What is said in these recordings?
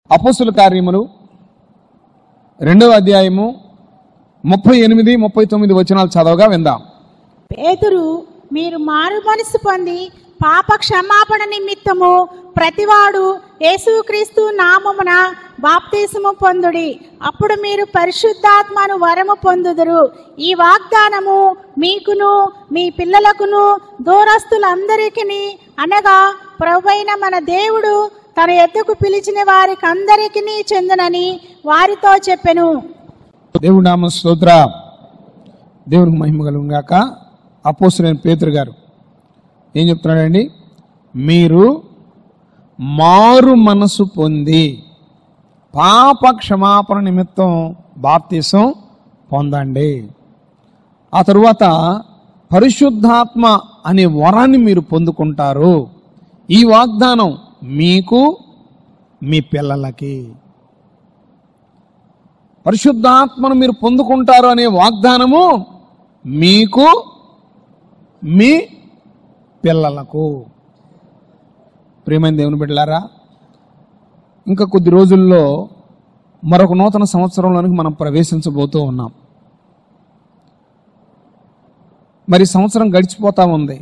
అపోస్తుల కార్యములు 2వ అధ్యాయము 38, 39 వచనాలు చదవగా విందాం. పేతురు, మీరు మారు మనసు పొంది పాప క్షమాపణ నిమిత్తము ప్రతివాడు యేసుక్రీస్తు నామమున బాప్తిసము పొందుడి, అప్పుడు మీరు పరిశుద్ధాత్మను వరము పొందుదురు. ఈ వాగ్దానము మీకును మీ పిల్లలకును దూరస్తులందరికీ అనగా ప్రభువైన మన దేవుడు తన ఎద్దుకు పిలిచిన వారికి అందరికీ చెందునని వారితో చెప్పెను. దేవుడి నామ స్తోత్ర. దేవునికి మహిమ కలుగును గాక. అపోస్తలుడైన పేతురు గారు ఏం చెప్తున్నాడండి? మీరు మారు మనసు పొంది పాప క్షమాపణ నిమిత్తం బాప్తిసం పొందండి. ఆ తరువాత పరిశుద్ధాత్మ అనే వరాన్ని మీరు పొందుకుంటారు. ఈ వాగ్దానం మీకు మీ పిల్లలకి. పరిశుద్ధాత్మను మీరు పొందుకుంటారు అనే వాగ్దానము మీకు మీ పిల్లలకు. ప్రియమైన దేవుని బిడ్డలారా, ఇంకా కొద్ది రోజుల్లో మరొక నూతన సంవత్సరంలోనికి మనం ప్రవేశించబోతూ ఉన్నాం. మరి సంవత్సరం గడిచిపోతా ఉంది.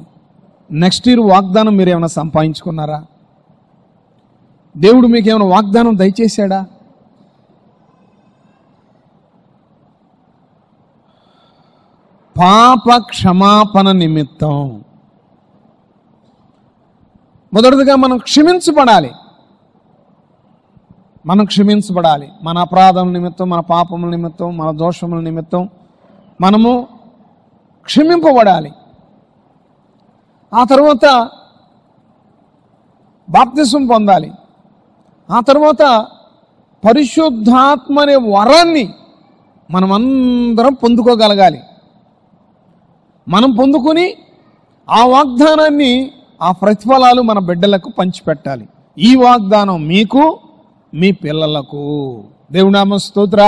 నెక్స్ట్ ఇయర్ వాగ్దానం మీరు ఏమైనా సంపాదించుకున్నారా? దేవుడు మీకు ఏమైనా వాగ్దానం దయచేశాడా? పాప క్షమాపణ నిమిత్తం మొదటిగా మనం క్షమించబడాలి. మన అపరాధం నిమిత్తం, మన పాపముల నిమిత్తం, మన దోషముల నిమిత్తం మనము క్షమింపబడాలి. ఆ తర్వాత బాప్తిసం పొందాలి. ఆ తర్వాత పరిశుద్ధాత్మ అనే వరాన్ని మనమందరం పొందుకోగలగాలి. మనం పొందుకొని ఆ వాగ్దానాన్ని, ఆ ప్రతిఫలాలు మన బిడ్డలకు పంచిపెట్టాలి. ఈ వాగ్దానం మీకు మీ పిల్లలకు. దేవుని నామ స్తోత్ర.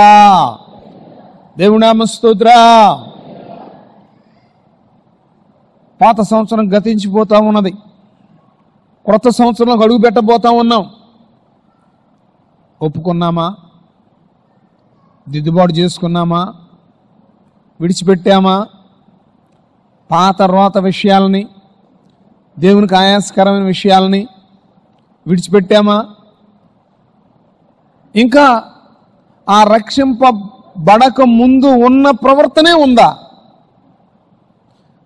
దేవుని నామ స్తోత్ర. పాత సంవత్సరం గతించిపోతా ఉన్నది. క్రొత్త సంవత్సరంలో అడుగు పెట్టబోతా ఉన్నాం. ఒప్పుకున్నామా? దిద్దుబాటు చేసుకున్నామా? విడిచిపెట్టామా? పాత రోత విషయాలని, దేవునికి ఆయాసకరమైన విషయాలని విడిచిపెట్టామా? ఇంకా ఆ రక్షింపబడక ముందు ఉన్న ప్రవర్తనే ఉందా?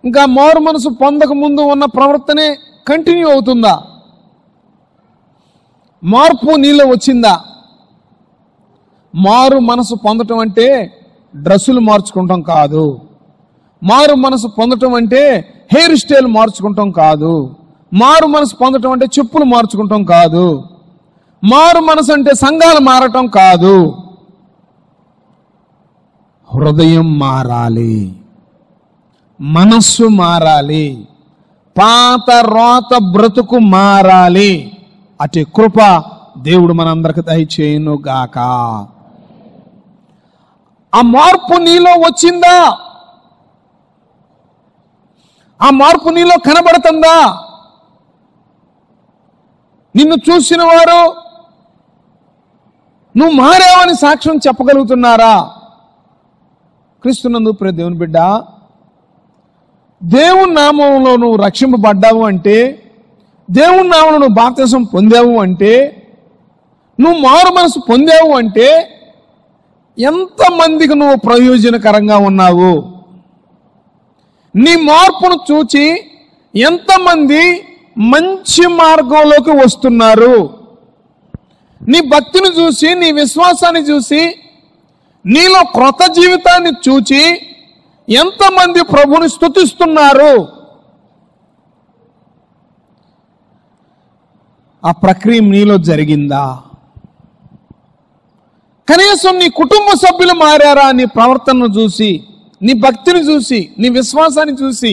ఇంకా మారు మనసు పొందక ముందు ఉన్న ప్రవర్తనే కంటిన్యూ అవుతుందా? మార్పు నీలో వచ్చిందా? మారు మనసు పొందటం అంటే డ్రెస్సులు మార్చుకుంటాం కాదు. మారు మనసు పొందటం అంటే హెయిర్ స్టైల్ మార్చుకుంటాం కాదు. మారు మనసు పొందటం అంటే చెప్పులు మార్చుకుంటాం కాదు. మారు మనసు అంటే సంఘాలు మారటం కాదు. హృదయం మారాలి, మనస్సు మారాలి, పాత రోత బ్రతుకు మారాలి. అటు కృప దేవుడు మనందరికి దయచేయును గాక. ఆ మార్పు నీలో వచ్చిందా? ఆ మార్పు నీలో కనబడుతుందా? నిన్ను చూసిన వారు నువ్వు మారావని సాక్ష్యం చెప్పగలుగుతున్నారా? క్రీస్తునందు ప్రియ దేవుని బిడ్డ, దేవుని నామంలో నువ్వు రక్షింపబడ్డావు అంటే, దేవుని నామంలో నువ్వు బాప్తిసం పొందావు అంటే, నువ్వు మారు మనసు పొందావు అంటే ఎంతమందికి నువ్వు ప్రయోజనకరంగా ఉన్నావు? నీ మార్పును చూచి ఎంతమంది మంచి మార్గంలోకి వస్తున్నారు? నీ భక్తిని చూసి, నీ విశ్వాసాన్ని చూసి, నీలో క్రొత్త జీవితాన్ని చూచి ఎంతమంది ప్రభుని స్తుతిస్తున్నారు? ఆ ప్రక్రియ నీలో జరిగిందా? కనీసం నీ కుటుంబ సభ్యులు మారారా? నీ ప్రవర్తనను చూసి, నీ భక్తిని చూసి, నీ విశ్వాసాన్ని చూసి,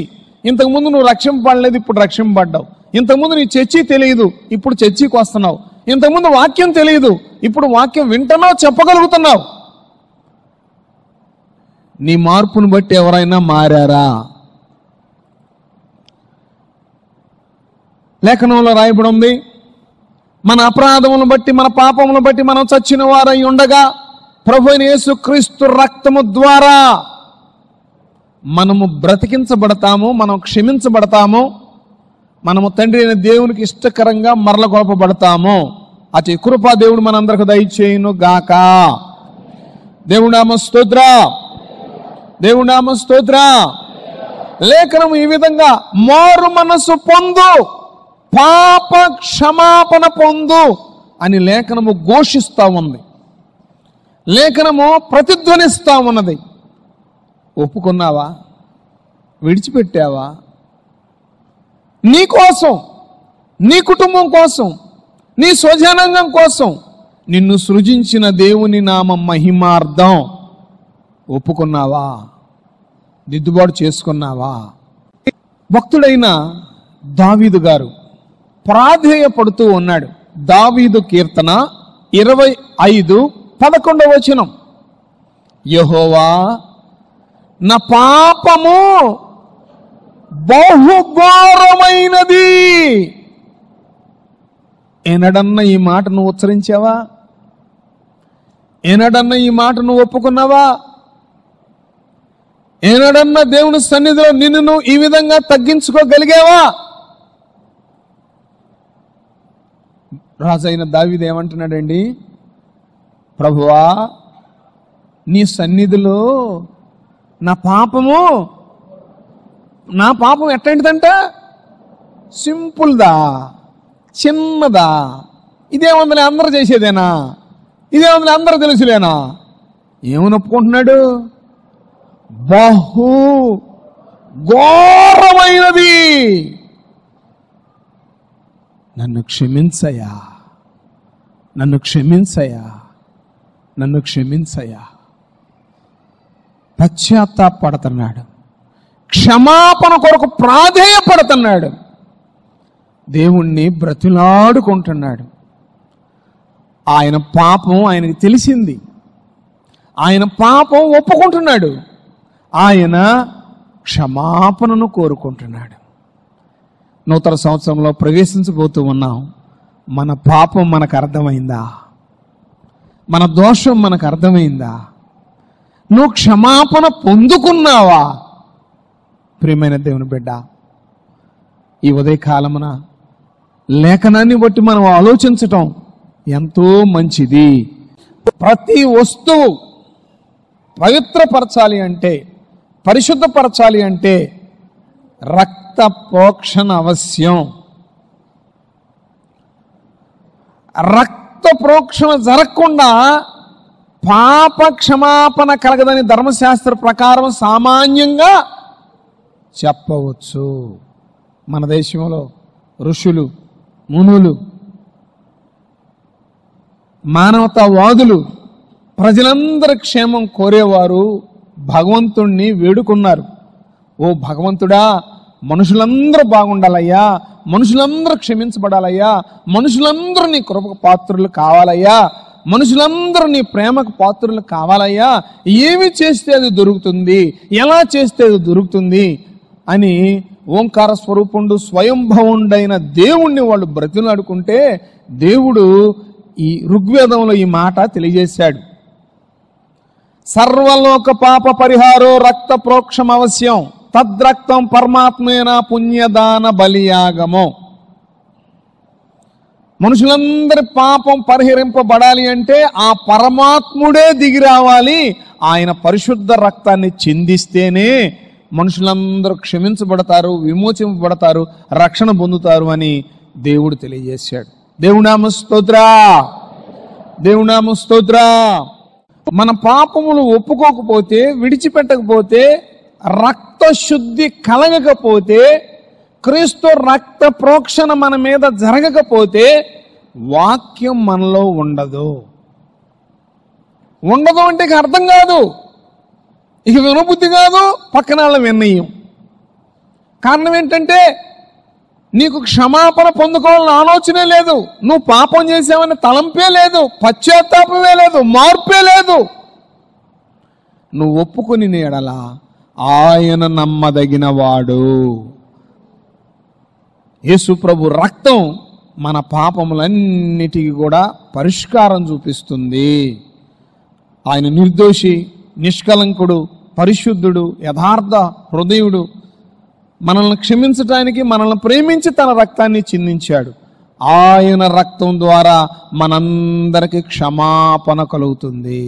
ఇంతకుముందు నువ్వు రక్షింపబడలేదు, ఇప్పుడు రక్షింపబడ్డావు. ఇంతకుముందు నీ చర్చి తెలియదు, ఇప్పుడు చర్చికి వస్తున్నావు. ఇంతకుముందు వాక్యం తెలియదు, ఇప్పుడు వాక్యం వింటున్నావు, చెప్పగలుగుతున్నావు. నీ మార్పును బట్టి ఎవరైనా మారారా? లేఖనంలో రాయబడి ఉంది, మన అపరాధములను బట్టి మన పాపములను బట్టి మనం చచ్చిన వారై ఉండగా ప్రభు అయిన యేసుక్రీస్తు రక్తము ద్వారా మనము బ్రతికించబడతాము, మనం క్షమించబడతాము, మనము తండ్రి అయిన దేవునికి ఇష్టకరంగా మరలగొల్పబడతాము. అతి కృపా దేవుడు మనందరికి దయచేయును గాక. దేవుడి నామ స్తోత్ర, దేవుడి నామ స్తోత్ర. లేఖనము ఈ విధంగా మారు మనసు పొందు, పాప క్షమాపణ పొందు అని లేఖనము ఘోషిస్తా ఉంది, లేఖనము ప్రతిధ్వనిస్తా ఉన్నది. ఒప్పుకున్నావా? విడిచిపెట్టావా? నీ కోసం, నీ కుటుంబం కోసం, నీ స్వజనాంగం కోసం నిన్ను సృజించిన దేవుని నామ మహిమార్థం ఒప్పుకున్నావా? దిద్దుబాటు చేసుకున్నావా? భక్తుడైన దావీదు గారు ప్రాధేయపడుతూ ఉన్నాడు. దావీదు కీర్తన 25:11 యెహోవా నా పాపము బహుఘోరమైనది. ఎనడన్న ఈ మాట నువ్వు ఉచ్చరించావా? ఎనడన్న ఈ మాట నువ్వు ఒప్పుకున్నావా? ఎనడన్న దేవుని సన్నిధిలో నిన్ను నువ్వు ఈ విధంగా తగ్గించుకోగలిగావా? రాజైన దావీదు ఏమంటున్నాడండి? ప్రభువా, నీ సన్నిధిలో నా పాపం ఎట్లాంటిదంట? సింపుల్దా, చిన్నదా, ఇదేముందని అందరూ చేసేదేనా, ఇదేముందని అందరూ తెలుసులేనా? ఏమని ఒప్పుకుంటున్నాడు? బహు ఘోరమైనది. నన్ను క్షమించయ్యా, నన్ను క్షమించయ్యా, నన్ను క్షమించయ్యా. పశ్చాత్తాపడుతున్నాడు, క్షమాపణ కొరకు ప్రాధేయపడుతున్నాడు, దేవుణ్ణి బ్రతిలాడుకుంటున్నాడు. ఆయన పాపం ఆయనకు తెలిసింది, ఆయన పాపం ఒప్పుకుంటున్నాడు, ఆయన క్షమాపణను కోరుకుంటున్నాడు. నూతన సంవత్సరంలో ప్రవేశించబోతూ ఉన్నాం. మన పాపం మనకు అర్థమైందా? మన దోషం మనకు అర్థమైందా? నువ్వు క్షమాపణ పొందుకున్నావా? ప్రియమైన దేవుని బిడ్డ, ఈ ఉదయకాలమున లేఖనాన్ని బట్టి మనం ఆలోచించటం ఎంతో మంచిది. ప్రతి వస్తువు పవిత్రపరచాలి అంటే, పరిశుద్ధపరచాలి అంటే రక్త ప్రోక్షణ అవశ్యం. రక్త ప్రోక్షణ జరగకుండా పాప క్షమాపణ కలగదని ధర్మశాస్త్ర ప్రకారం సామాన్యంగా చెప్పవచ్చు. మన దేశంలో ఋషులు, మునులు, మానవతావాదులు ప్రజలందరి క్షేమం కోరేవారు భగవంతుణ్ణి వేడుకున్నారు. ఓ భగవంతుడా, మనుషులందరూ బాగుండాలయ్యా, మనుషులందరూ క్షమించబడాలయ్యా, మనుషులందరూ నీ కృపకు పాత్రులు కావాలయ్యా, మనుషులందరూ నీ ప్రేమకు పాత్రులు కావాలయ్యా. ఏమి చేస్తే అది దొరుకుతుంది, ఎలా చేస్తే అది దొరుకుతుంది అని ఓంకార స్వరూపుండు స్వయంభవుండైన దేవుణ్ణి వాళ్ళు బ్రతిలాడుకుంటే దేవుడు ఈ ఋగ్వేదంలో ఈ మాట తెలియజేశాడు. సర్వలోక పాప పరిహారో రక్త ప్రోక్షం అవశ్యం, తద్రక్తం పరమాత్మేన పుణ్యదాన బలియాగమో. మనుషులందరి పాపం పరిహరింపబడాలి అంటే ఆ పరమాత్ముడే దిగి రావాలి. ఆయన పరిశుద్ధ రక్తాన్ని చిందిస్తేనే మనుషులందరూ క్షమించబడతారు, విమోచింపబడతారు, రక్షణ పొందుతారు అని దేవుడు తెలియజేశాడు. దేవునామ స్తోత్ర, దేవునామ స్తోత్ర. మన పాపములు ఒప్పుకోకపోతే, విడిచిపెట్టకపోతే, రక్త శుద్ధి కలగకపోతే, క్రీస్తు రక్త ప్రోక్షణ మన మీద జరగకపోతే వాక్యం మనలో ఉండదు. ఉండదు అంటే ఇక అర్థం కాదు, ఇక వినబుద్ధి కాదు, పక్కన వాళ్ళ విన్నయం. కారణం ఏంటంటే నీకు క్షమాపణ పొందుకోవాలని ఆలోచనే లేదు, నువ్వు పాపం చేసావని తలంపే లేదు, పశ్చాత్తాపమే లేదు, మార్పే లేదు. నువ్వు ఒప్పుకొని నీడలా ఆయన నమ్మదగిన వాడు. యేసు ప్రభు రక్తం మన పాపములన్నిటికీ కూడా పరిష్కారం చూపిస్తుంది. ఆయన నిర్దోషి, నిష్కలంకుడు, పరిశుద్ధుడు, యథార్థ హృదయుడు. మనల్ని క్షమించటానికి, మనల్ని ప్రేమించి తన రక్తాన్ని చిందించాడు. ఆయన రక్తం ద్వారా మనందరికీ క్షమాపణ కలుగుతుంది,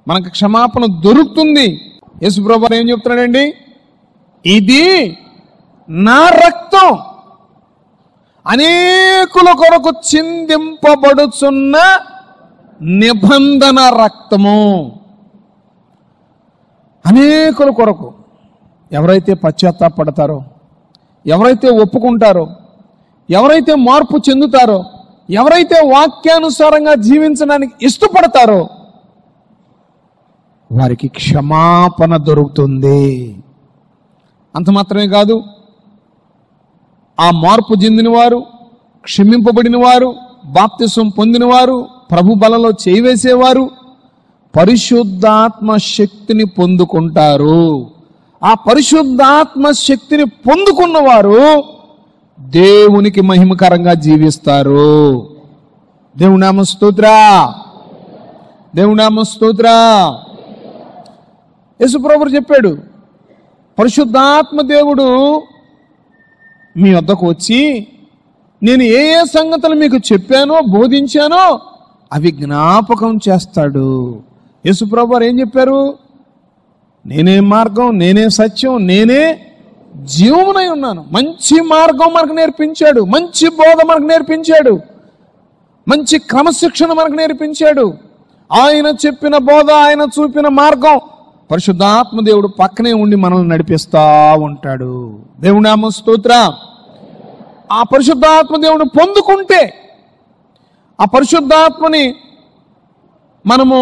మనకు క్షమాపణ దొరుకుతుంది. యేసుప్రభువు ఏం చెప్తున్నాడండి? ఇది నా రక్తం, అనేకుల కొరకు చిందింపబడుచున్న నిబంధన రక్తము. అనేకుల కొరకు. ఎవరైతే పశ్చాత్తాపడతారో, ఎవరైతే ఒప్పుకుంటారో, ఎవరైతే మార్పు చెందుతారో, ఎవరైతే వాక్యానుసారంగా జీవించడానికి ఇష్టపడతారో వారికి క్షమాపణ దొరుకుతుంది. అంత మాత్రమే కాదు, ఆ మార్పు చెందినవారు, క్షమింపబడిన వారు, బాప్తిసం పొందినవారు, ప్రభు బలలో చేయివేసేవారు పరిశుద్ధాత్మ శక్తిని పొందుకుంటారు. ఆ పరిశుద్ధాత్మ శక్తిని పొందుకున్నవారు దేవునికి మహిమకరంగా జీవిస్తారు. దేవుని నామ స్తోత్ర, దేవుని నామ స్తోత్ర. యేసుప్రభువు చెప్పాడు, పరిశుద్ధాత్మ దేవుడు మీ వద్దకు వచ్చి నేను ఏ ఏ సంగతులు మీకు చెప్పానో బోధించానో అవి జ్ఞాపకం చేస్తాడు. యేసుప్రభువు ఏం చెప్పారు? నేనే మార్గం, నేనే సత్యం, నేనే జీవమునై ఉన్నాను. మంచి మార్గం మనకు నేర్పించాడు, మంచి బోధ మనకు నేర్పించాడు, మంచి క్రమశిక్షణ మనకు నేర్పించాడు. ఆయన చెప్పిన బోధ, ఆయన చూపిన మార్గం పరిశుద్ధాత్మ దేవుడు పక్కనే ఉండి మనల్ని నడిపిస్తా ఉంటాడు. దేవుని నామ స్తోత్ర. ఆ పరిశుద్ధాత్మ దేవుడు పొందుకుంటే, ఆ పరిశుద్ధాత్మని మనము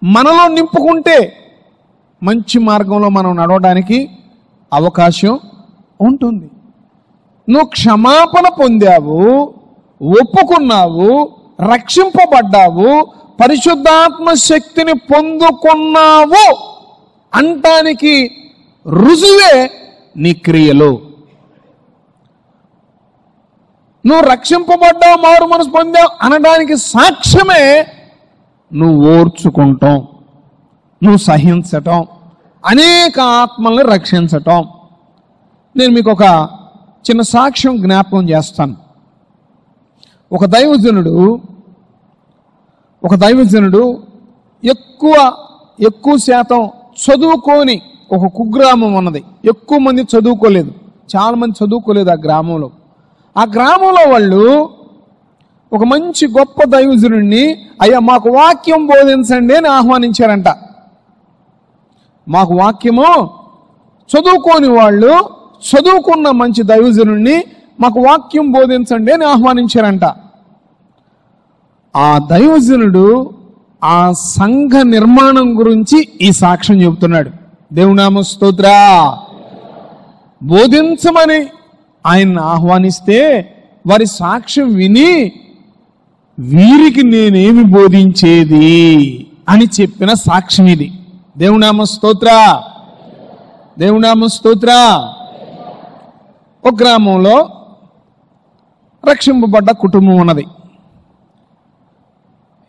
మనలో నింపుకుంటే మంచి మార్గంలో మనం నడవడానికి అవకాశం ఉంటుంది. నువ్వు క్షమాపణ పొందావు, ఒప్పుకున్నావు, రక్షింపబడ్డావు, పరిశుద్ధాత్మ శక్తిని పొందుకున్నావు అంటానికి రుజువే నీ క్రియలు. నువ్వు రక్షింపబడ్డావు, మారు మనసు పొందావు అనడానికి సాక్ష్యమే నువ్వు ఓర్చుకుంటాం, నువ్వు సహించటం, అనేక ఆత్మల్ని రక్షించటం. నేను మీకు ఒక చిన్న సాక్ష్యం జ్ఞాపకం చేస్తాను. ఒక దైవజనుడు ఎక్కువ శాతం చదువుకోని ఒక కుగ్రామం ఉన్నది. ఎక్కువ మంది చదువుకోలేదు, చాలా మంది చదువుకోలేదు ఆ గ్రామంలో. ఆ గ్రామంలో వాళ్ళు ఒక మంచి గొప్ప దైవజనుడిని, అయ్యా మాకు వాక్యం బోధించండి అని ఆహ్వానించారంట. మాకు వాక్యము చదువుకోని వాళ్ళు చదువుకున్న మంచి దైవజనుడిని మాకు వాక్యం బోధించండి అని ఆహ్వానించారంట. ఆ దైవజనుడు ఆ సంఘ నిర్మాణం గురించి ఈ సాక్ష్యం చెబుతున్నాడు. దేవుని నామ స్తోత్ర. బోధించమని ఆయన్ని ఆహ్వానిస్తే వారి సాక్ష్యం విని వీరికి నేనేమి బోధించేది అని చెప్పిన సాక్ష్యం ఇది. దేవుని నామ స్తోత్ర, దేవుని నామ స్తోత్ర. ఒక గ్రామంలో రక్షింపబడ్డ కుటుంబం ఉన్నది.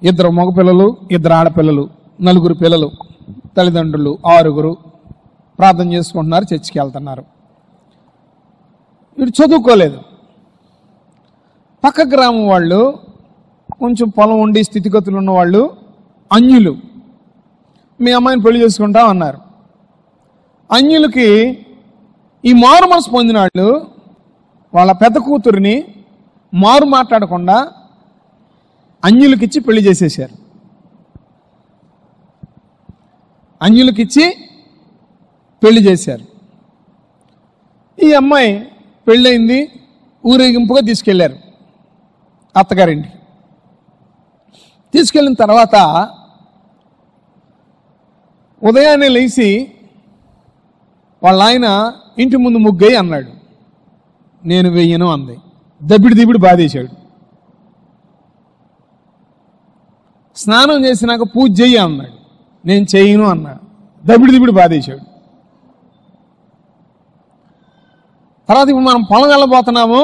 2 మగపిల్లలు, 2 ఆడపిల్లలు, 4 పిల్లలు, తల్లిదండ్రులు 6 ప్రార్థన చేసుకుంటున్నారు, చర్చికి వెళ్తున్నారు. వీడు చదువుకోలేదు. పక్క గ్రామం వాళ్ళు కొంచెం పొలం ఉండి స్థితిగతులు ఉన్న వాళ్ళు అన్యులు మీ అమ్మాయిని పెళ్లి చేసుకుంటా అన్నారు. అన్యులకి ఈ మారు మనసు పొందిన వాళ్ళు వాళ్ళ పెద్ద కూతురిని మారు మాట్లాడకుండా అన్యులకిచ్చి పెళ్లి చేసేసారు. అన్యులకిచ్చి పెళ్లి చేశారు. ఈ అమ్మాయి పెళ్ళయింది, ఊరేగింపుగా తీసుకెళ్లారు అత్తగారింటి. తీసుకెళ్ళిన తర్వాత ఉదయాన్నే లేచి వాళ్ళ ఆయన ఇంటి ముందు ముగ్గై అన్నాడు. నేను వెయ్యను అంది. దబిడి బాధేశాడు. స్నానం చేసినాక పూజ చెయ్యి అన్నాడు. నేను చేయను అన్నాడు. దబిడి బాధేశాడు. తర్వాత ఇప్పుడు మనం పొలం వెళ్ళబోతున్నాము,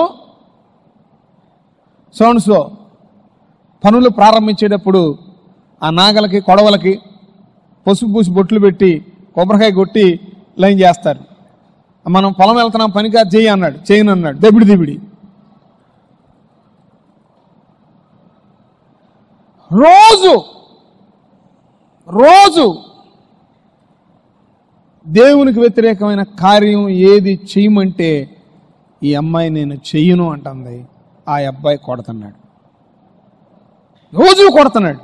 సో పనులు ప్రారంభించేటప్పుడు ఆ నాగలకి కొడవలకి పసుపు పూసి బొట్లు పెట్టి కొబ్బరికాయ కొట్టి లైన్ చేస్తారు. మనం పొలం వెళ్తున్నాం, పనికి అది చెయ్యి అన్నాడు, చేయను అన్నాడు, దెబిడి రోజు దేవునికి వ్యతిరేకమైన కార్యం ఏది చేయమంటే ఈ అమ్మాయి నేను చెయ్యను అంటుంది. ఆ అబ్బాయి కొడుతున్నాడు, రోజు కొడుతున్నాడు.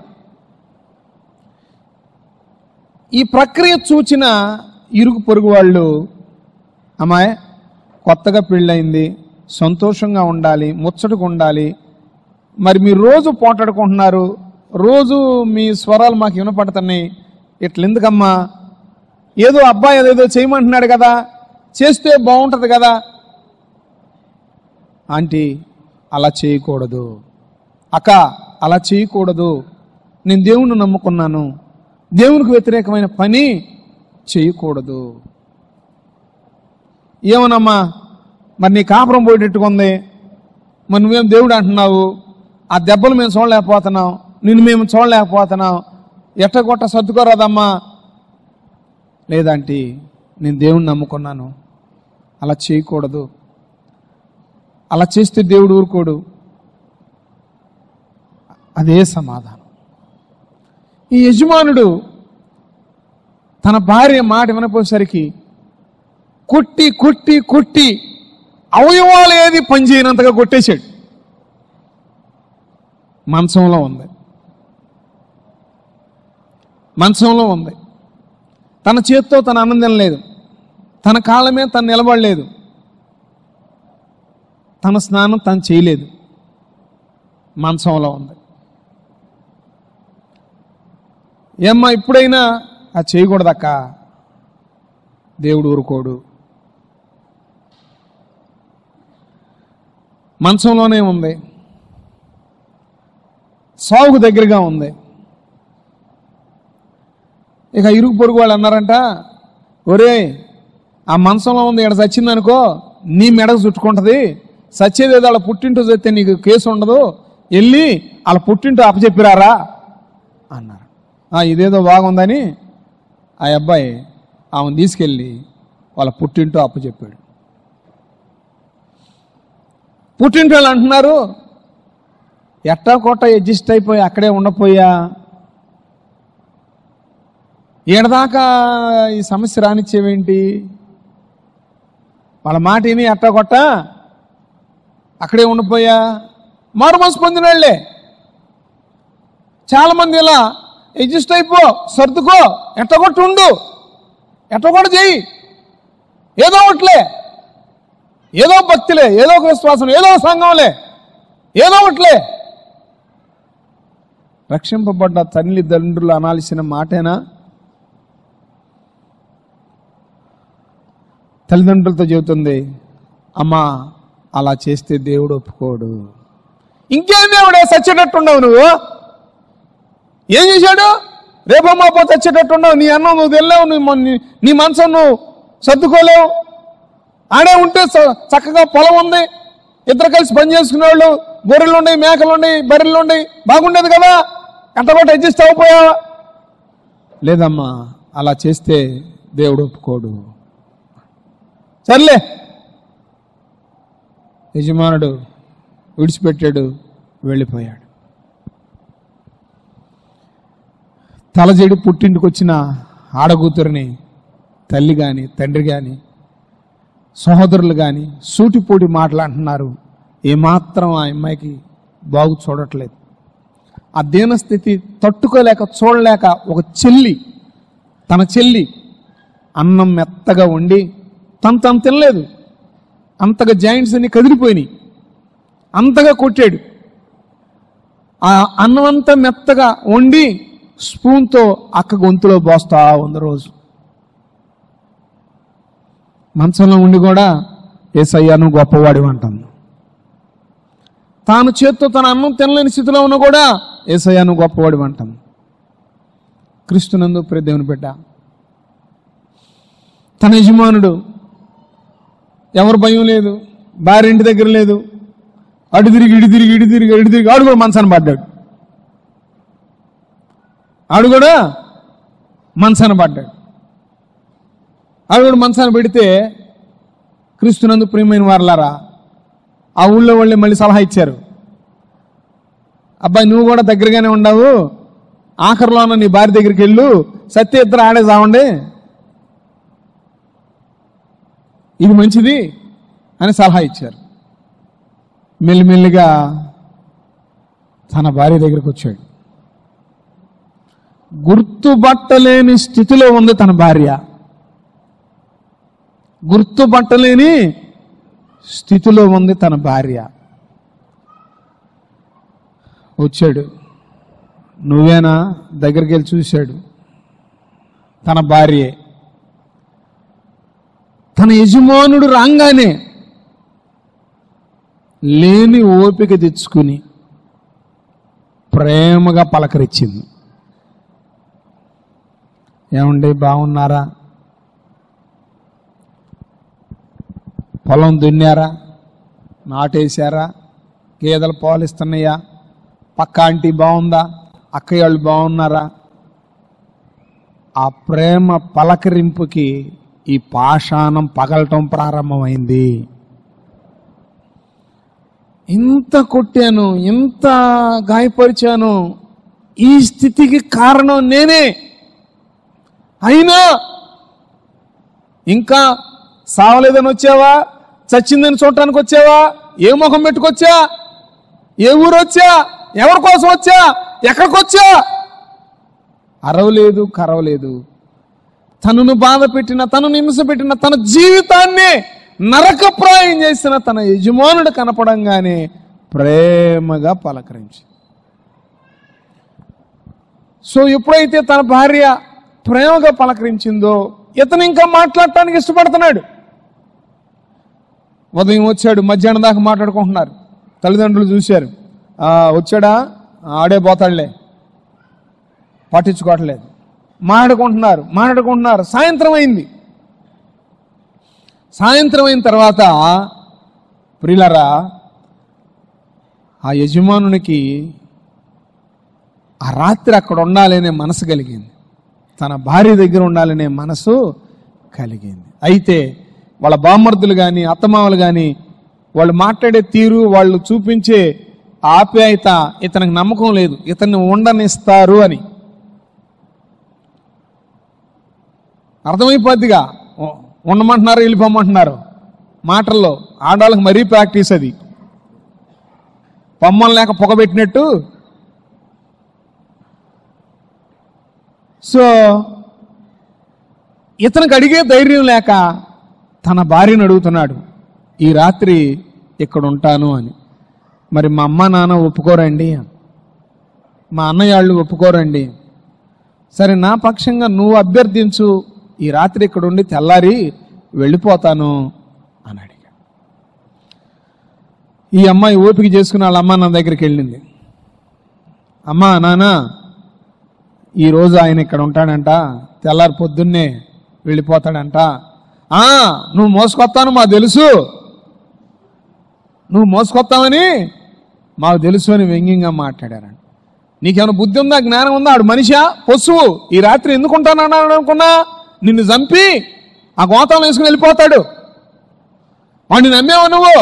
ఈ ప్రక్రియ చూచిన ఇరుగు పొరుగు వాళ్ళు, అమ్మాయి కొత్తగా పెళ్ళయింది, సంతోషంగా ఉండాలి, ముచ్చటగా ఉండాలి, మరి మీరు రోజు పోటాడుకుంటున్నారు, రోజు మీ స్వరాలు మాకు వినపడుతున్నాయి, ఇట్లెందుకమ్మా, ఏదో అబ్బాయి అదేదో చేయమంటున్నాడు కదా, చేస్తే బాగుంటుంది కదా. ఆంటీ అలా చేయకూడదు, అక్క అలా చేయకూడదు, నేను దేవుణ్ణి నమ్ముకున్నాను, దేవునికి వ్యతిరేకమైన పని చేయకూడదు. ఏమనమ్మా, మరి నీ కాపురం పోయేటట్టుగా ఉంది, మరి నువ్వేం దేవుడు అంటున్నావు, ఆ దెబ్బలు మేము చూడలేకపోతున్నాం, నిన్ను మేము చూడలేకపోతున్నాం, ఎట్టగొట్ట సర్దుకోరాదమ్మా. లేదంటే నేను దేవుణ్ణి నమ్ముకున్నాను, అలా చేయకూడదు, అలా చేస్తే దేవుడు ఊరుకోడు. అదే సమాధానం. ఈ యజమానుడు తన భార్య మాట వినపోయేసరికి కొట్టి కొట్టి కొట్టి అవయవాలు ఏది పనిచేయనంతగా కొట్టేశాడు. మంచంలో ఉంది, తన చేత్తో తన అన్నం తినలేదు, తన కాళ్ళ మీద తను నిలబడలేదు, తన స్నానం తను చేయలేదు, మంచంలో ఉంది. ఏమ్మా ఇప్పుడైనా అది చేయకూడదక్క, దేవుడు ఊరుకోడు. మంచంలోనే ఉంది, సాగుకు దగ్గరగా ఉంది. ఇక ఇరుగు పొరుగు వాళ్ళు అన్నారంట, ఒరే ఆ మంచంలో ఉంది, ఇక్కడ చచ్చిందనుకో నీ మెడకు చుట్టుకుంటుంది, సచ్చేది ఏదో వాళ్ళ పుట్టింటూ చేస్తే నీకు కేసు ఉండదు, వెళ్ళి వాళ్ళ పుట్టింటూ అప్పచెప్పిరారా అన్నారు. ఇదేదో బాగుందని ఆ అబ్బాయి ఆమెను తీసుకెళ్ళి వాళ్ళ పుట్టింటూ అప్పచెప్పాడు. పుట్టింటి వాళ్ళు అంటున్నారు, ఎట్టా కొట్ట అడ్జస్ట్ అయిపోయి అక్కడే ఉండపోయా, ఏడదాకా ఈ సమస్య రానిచ్చేవేంటి, వాళ్ళ మాట విని ఎట్టా కొట్ట అక్కడే ఉండిపోయా. మారు మనసు పొందిన వాళ్ళే చాలామంది ఇలా అడ్జస్ట్ అయిపో, సర్దుకో, ఎట్టగొట్టు ఉండు, ఎట్టగొట్టు చెయ్యి, ఏదో ఒకట్లే, ఏదో భక్తిలే, ఏదో ఒక విశ్వాసం, ఏదో సంఘంలే, ఏదో ఒకట్లే. రక్షింపబడ్డ తల్లిదండ్రులు అనాల్సిన మాటేనా? తల్లిదండ్రులతో చెబుతుంది, అమ్మా అలా చేస్తే దేవుడు ఒప్పుకోడు. ఇంకేం దేవుడే, చచ్చేటట్టుండవు నువ్వు, ఏం చేశాడు, రేపమ్మా పో చచ్చేటట్టుండవు, నీ అన్నం నువ్వు తెల్లావు, నీ మనసు నువ్వు సర్దుకోలేవు, ఆడే ఉంటే చక్కగా పొలం ఉంది, ఇద్దరు కలిసి పని చేసుకునేవాళ్ళు, గొర్రెలు ఉండి, మేకలు ఉండి, బర్రెలు ఉండి, బాగుండేది కదా, ఎంతకొట్ట అడ్జస్ట్ అయిపోయావా? లేదమ్మా అలా చేస్తే దేవుడు ఒప్పుకోడు. సర్లే యజమానుడు విడిచిపెట్టాడు, వెళ్ళిపోయాడు. తలజేడు పుట్టింటికి వచ్చిన ఆడకూతురిని తల్లి కానీ తండ్రి కానీ సహోదరులు కానీ సూటిపోటి మాటలు ఏమాత్రం ఆ అమ్మాయికి బాగు చూడట్లేదు. ఆ దీనస్థితి తట్టుకోలేక చూడలేక ఒక చెల్లి, తన చెల్లి అన్నం మెత్తగా వండి తను తినలేదు, అంతగా జాయింట్స్ అన్ని కదిలిపోయినాయి, అంతగా కొట్టాడు. ఆ అన్నం అంతా మెత్తగా వండి స్పూన్తో అక్క గొంతులో పోస్తా ఉంది రోజు. మంచంలో ఉండి కూడా యేసయ్యా నువ్వు గొప్పవాడివి అంటాను. తాను చేత్తో తన అన్నం తినలేని స్థితిలో ఉన్నా కూడా యేసయ్యా నువ్వు గొప్పవాడివి అంటాను. క్రీస్తునందు ప్రియ దేవుని బిడ్డ, తన యజమానుడు ఎవరు భయం లేదు, భార్య ఇంటి దగ్గర లేదు, అటు తిరిగి ఇటు తిరిగి ఇటు తిరిగి ఇటు తిరిగి ఆడు కూడా మనసాన పడ్డాడు. ఆడు కూడా మనసాన పడ్డాడు. ఆడు కూడా మనసాన పెడితే క్రీస్తునందు ప్రియమైన వారలారా, ఆ ఊళ్ళో వాళ్ళే మళ్ళీ సలహా ఇచ్చారు. అబ్బాయి నువ్వు కూడా దగ్గరగానే ఉండవు, ఆఖరిలోన నీ భార్య దగ్గరికి వెళ్ళు, సత్య ఇద్దరు ఆడే సావండి, ఇది మంచిది అని సలహా ఇచ్చారు. మెల్లిమెల్లిగా తన భార్య దగ్గరికి వచ్చాడు. గుర్తుపట్టలేని స్థితిలో ఉంది తన భార్య. గుర్తుపట్టలేని స్థితిలో ఉంది తన భార్య. వచ్చాడు. నువ్వేనా? దగ్గరికి వెళ్ళి చూశాడు. తన భార్యే. తన యజమానుడు రాగానే లేని ఓపిక తెచ్చుకుని ప్రేమగా పలకరించింది. ఏమండి బాగున్నారా? పొలం దున్నారా? నాటేశారా? గేదెలు పాలిస్తున్నాయా? పక్క ఆంటీ బాగుందా? అక్కయ్య వాళ్ళు బాగున్నారా? ఆ ప్రేమ పలకరింపుకి ఈ పాషాణం పగలటం ప్రారంభమైంది. ఇంత కొట్టాను, ఇంత గాయపరిచాను, ఈ స్థితికి కారణం నేనే. అయినా ఇంకా సావలేదని వచ్చావా? చచ్చిందని చూడటానికి వచ్చావా? ఏ ముఖం పెట్టుకొచ్చా? ఏ ఊరు వచ్చా? ఎవరి కోసం వచ్చా? ఎక్కడికి వచ్చా? అరవలేదు, కరవలేదు. తనను బాధ పెట్టిన, తనను హింస పెట్టిన, తన జీవితాన్ని నరకప్రాయం చేసిన తన యజమానుడు కనపడంగానే ప్రేమగా పలకరించి. సో ఎప్పుడైతే తన భార్య ప్రేమగా పలకరించిందో ఇతను ఇంకా మాట్లాడటానికి ఇష్టపడుతున్నాడు. ఉదయం వచ్చాడు, మధ్యాహ్నం దాకా మాట్లాడుకుంటున్నారు. తల్లిదండ్రులు చూశారు, వచ్చాడా, ఆడే పోతాడులే, పట్టించుకోవట్లేదు. మాట్లాడుకుంటున్నారు. సాయంత్రం అయింది. సాయంత్రం అయిన తర్వాత ప్రియులారా, ఆ యజమానునికి ఆ రాత్రి అక్కడ ఉండాలనే మనసు కలిగింది. తన భార్య దగ్గర ఉండాలనే మనసు కలిగింది. అయితే వాళ్ళ బామ్మర్దులు కానీ అత్తమామలు కానీ వాళ్ళు మాట్లాడే తీరు, వాళ్ళు చూపించే ఆప్యాయత ఇతనికి నమ్మకం లేదు, ఇతన్ని ఉండనిస్తారు అని. అర్థమైపోద్దిగా, ఉండమంటున్నారు, వెళ్ళిపోమంటున్నారు. మాటల్లో ఆడవాళ్ళకి మరీ ప్రాక్టీస్ అది. పొమ్మలు లేక పొగబెట్టినట్టు. సో ఇతనికి అడిగే ధైర్యం లేక తన భార్యను అడుగుతున్నాడు, ఈ రాత్రి ఇక్కడ ఉంటాను అని. మరి మా అమ్మ నాన్న ఒప్పుకోరండి, మా అన్నయ్య వాళ్ళు ఒప్పుకోరండి. సరే నా పక్షంగా నువ్వు అభ్యర్థించు, ఈ రాత్రి ఇక్కడ ఉండి తెల్లారి వెళ్ళిపోతాను అని అడిగా. ఈ అమ్మాయి ఓపిక చేసుకుని వాళ్ళ అమ్మ నా దగ్గరికి వెళ్ళింది. అమ్మా నాన్న, ఈరోజు ఆయన ఇక్కడ ఉంటాడంట, తెల్లారి పొద్దున్నే వెళ్ళిపోతాడంట. నువ్వు మోసుకొస్తాను మాకు తెలుసు, నువ్వు మోసుకొస్తావని మాకు తెలుసు అని వ్యంగ్యంగా మాట్లాడారంట. నీకేమైనా బుద్ధి ఉందా, జ్ఞానం ఉందా? ఆడు మనిషా, పశువు? ఈ రాత్రి ఎందుకు ఉంటానన్నాడు అనుకున్నా? నిన్ను చంపి ఆ గోతాలను వేసుకుని వెళ్ళిపోతాడు. వాడిని నమ్మేవా నువ్వు?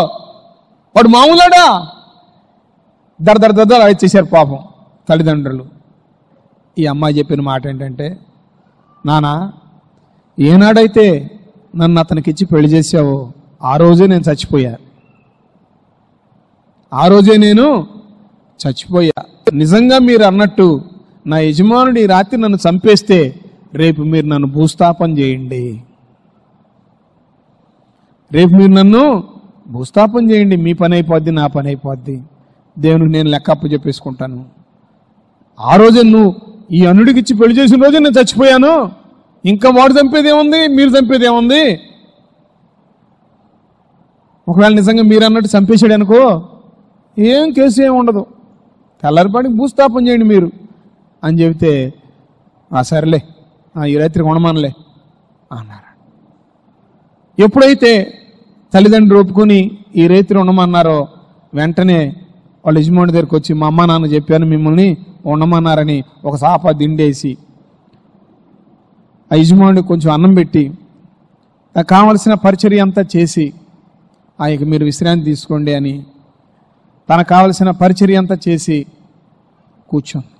వాడు మామూలాడా? దడ వచ్చేసారు పాపం తల్లిదండ్రులు. ఈ అమ్మాయి చెప్పిన మాట ఏంటంటే, నానా ఏనాడైతే నన్ను అతనికి ఇచ్చి పెళ్లి చేసావో ఆ రోజే నేను చచ్చిపోయా. ఆ రోజే నేను చచ్చిపోయా. నిజంగా మీరు అన్నట్టు నా యజమానుడు ఈ రాత్రి నన్ను చంపేస్తే రేపు మీరు నన్ను భూస్థాపన చేయండి. రేపు మీరు నన్ను భూస్థాపన చేయండి. మీ పని అయిపోద్ది, నా పని అయిపోద్ది. దేవునికి నేను లెక్కప్పు చెప్పేసుకుంటాను. ఆ రోజే నువ్వు ఈ అనుడికి ఇచ్చి పెళ్లి చేసిన రోజే నేను చచ్చిపోయాను. ఇంకా వాడు చంపేదేముంది, మీరు చంపేదేముంది? ఒకవేళ నిజంగా మీరు అన్నట్టు చంపేశాడు అనుకో, ఏం కేసు ఏమి ఉండదు, తెల్లారిపాటికి భూస్థాపన చేయండి మీరు అని చెబితే, సరేలే ఈ రాత్రి కొనమానలే అన్నారు. ఎప్పుడైతే తల్లిదండ్రులు ఒప్పుకొని ఈ రైతులు ఉండమన్నారో వెంటనే వాళ్ళ యజమాని దగ్గరికి వచ్చి, మా అమ్మ నాన్న చెప్పాను మిమ్మల్ని ఉండమన్నారని ఒక సాపా దిండేసి ఆ యజమాని కొంచెం అన్నం పెట్టి నాకు కావలసిన పరిచర్య అంతా చేసి ఇక మీరు విశ్రాంతి తీసుకోండి అని తనకు కావలసిన పరిచర్య అంతా చేసి కూర్చోండి.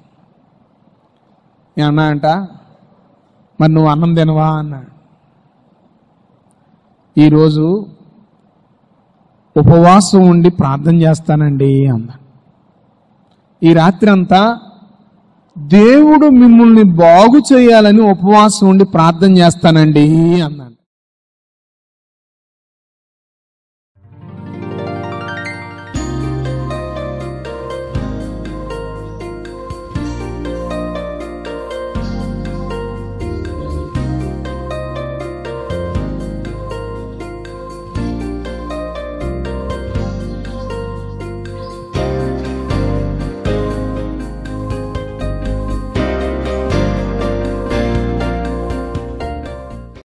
నేను అన్నా అంట, మరి నువ్వు అన్నం తినవా అన్నాడు. ఈరోజు ఉపవాసం ఉండి ప్రార్థన చేస్తానండి అన్నా. ఈ రాత్రి అంతా దేవుడు మిమ్మల్ని బాగు చేయాలని ఉపవాసం ఉండి ప్రార్థన చేస్తానండి అన్నా.